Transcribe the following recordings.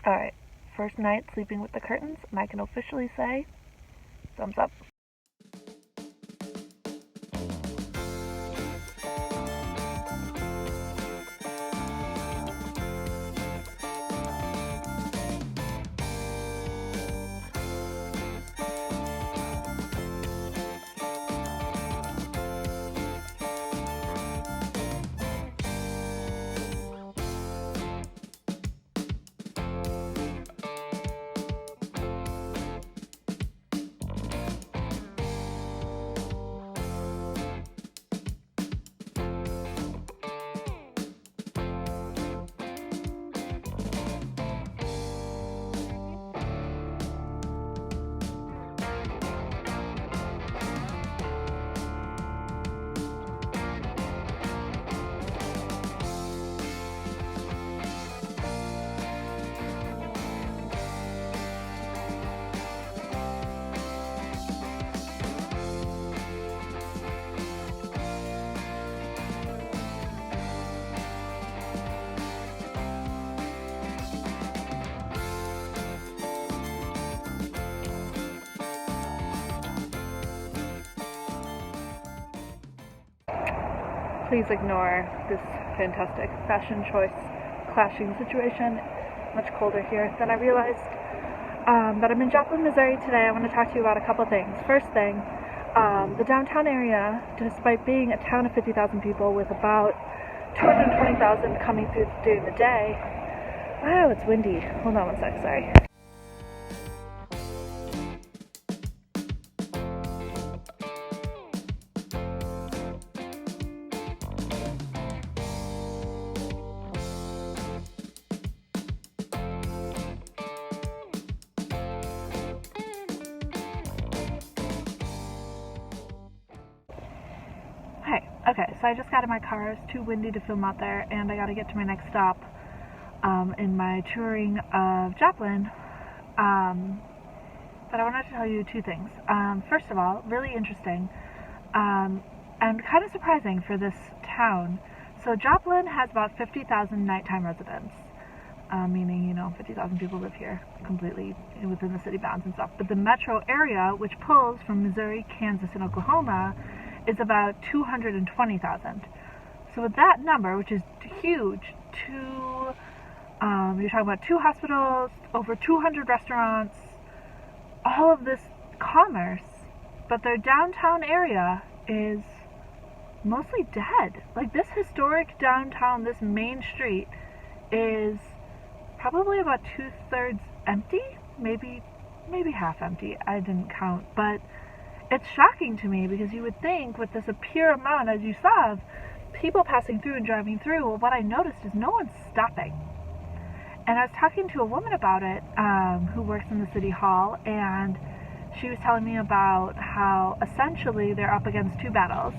Alright, first night sleeping with the curtains, and I can officially say, thumbs up. Please ignore this fantastic fashion choice clashing situation. Much colder here than I realized. But I'm in Joplin, Missouri today. I want to talk to you about a couple things. First thing, the downtown area, despite being a town of 50,000 people with about 220,000 coming through during the day. Wow, it's windy. Hold on one sec, sorry. Okay, so I just got in my car. It's too windy to film out there, and I gotta get to my next stop in my touring of Joplin. But I wanted to tell you two things. First of all, really interesting and kind of surprising for this town. So Joplin has about 50,000 nighttime residents, meaning, 50,000 people live here completely within the city bounds and stuff. But the metro area, which pulls from Missouri, Kansas, and Oklahoma, is about 220,000. So with that number, which is huge, you're talking about 2 hospitals, over 200 restaurants, all of this commerce, but their downtown area is mostly dead. Like, this historic downtown, this main street, is probably about 2/3 empty, maybe half empty. I didn't count, but it's shocking to me because you would think with this pure amount, as you saw, of people passing through and driving through, well, what I noticed is no one's stopping. And I was talking to a woman about it who works in the city hall, and she was telling me about how essentially they're up against 2 battles,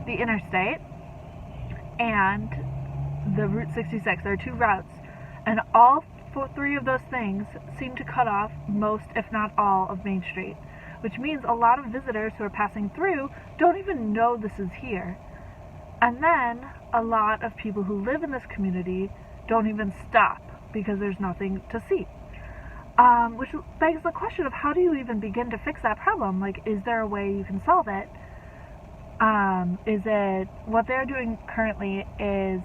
the interstate and the Route 66. There are 2 routes, and all 3 of those things seem to cut off most, if not all, of Main Street, which means a lot of visitors who are passing through don't even know this is here. And then a lot of people who live in this community don't even stop because there's nothing to see. Which begs the question of how do you even begin to fix that problem? Like, is there a way you can solve it? Is it, what they're doing currently is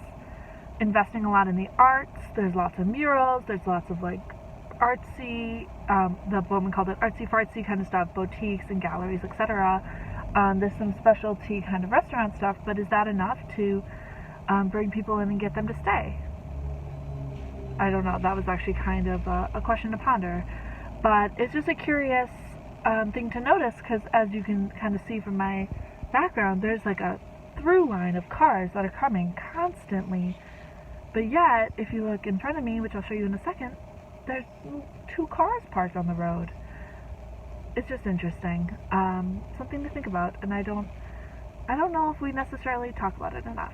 investing a lot in the arts. There's lots of murals, there's lots of artsy, the woman called it artsy-fartsy kind of stuff, boutiques and galleries, etc. There's some specialty kind of restaurant stuff, but is that enough to bring people in and get them to stay? I don't know. That was actually kind of a question to ponder. But it's just a curious thing to notice because, as you can kind of see from my background, there's like a through line of cars that are coming constantly. But yet, if you look in front of me, which I'll show you in a second, there's 2 cars parked on the road. It's just interesting. Something to think about, and I don't know if we necessarily talk about it enough.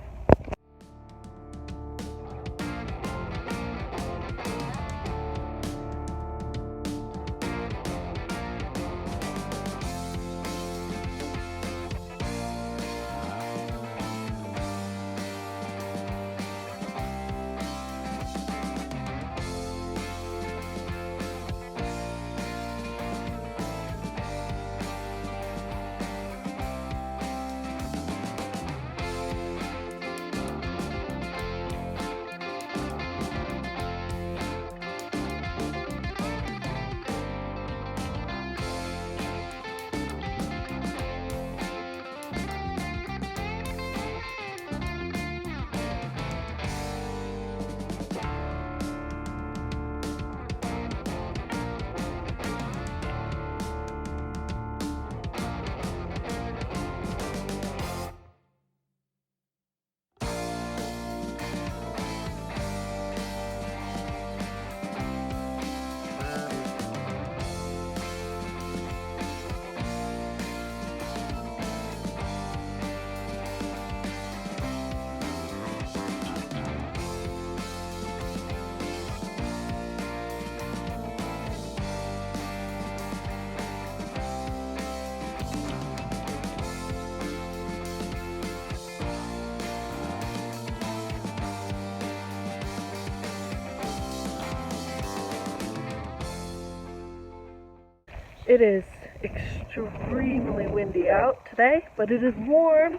It is extremely windy out today, but it is warm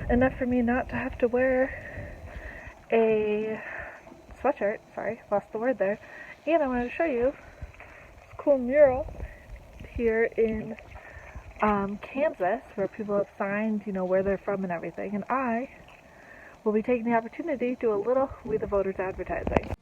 enough for me not to have to wear a sweatshirt. Sorry, lost the word there. And I wanted to show you this cool mural here in Kansas, where people have signed, where they're from and everything. And I will be taking the opportunity to do a little We the Voters advertising.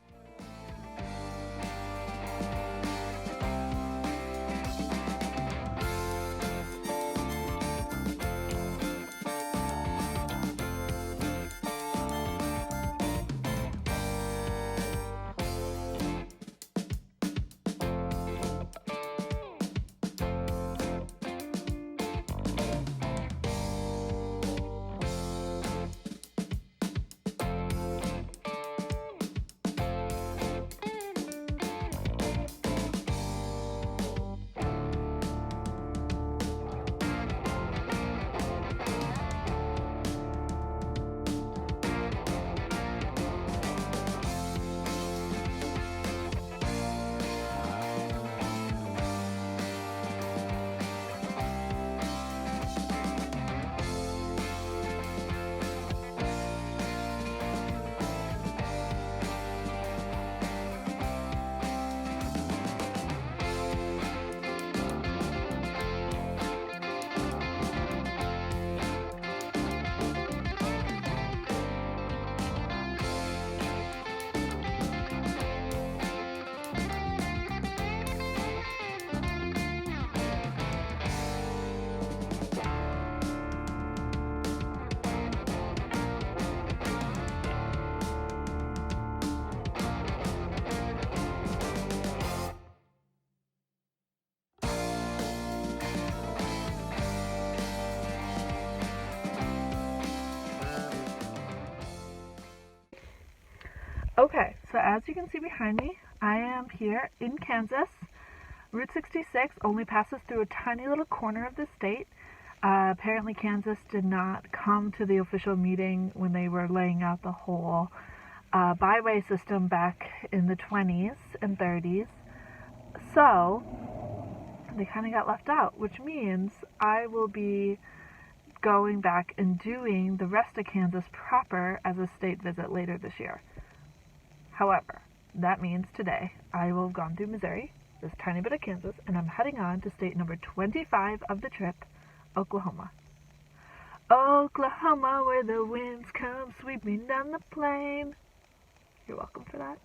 Okay, so as you can see behind me, I am here in Kansas. Route 66 only passes through a tiny little corner of the state. Apparently Kansas did not come to the official meeting when they were laying out the whole byway system back in the 20s and 30s. So they kind of got left out, which means I will be going back and doing the rest of Kansas proper as a state visit later this year. However, that means today I will have gone through Missouri, this tiny bit of Kansas, and I'm heading on to state number 25 of the trip, Oklahoma. Oklahoma, where the winds come sweeping down the plain. You're welcome for that.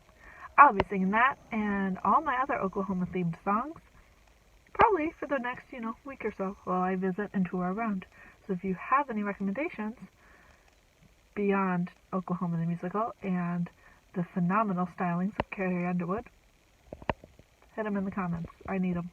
I'll be singing that and all my other Oklahoma-themed songs, probably for the next, week or so while I visit and tour around. So if you have any recommendations beyond Oklahoma the Musical and the phenomenal stylings of Carrie Underwood, hit them in the comments. I need them.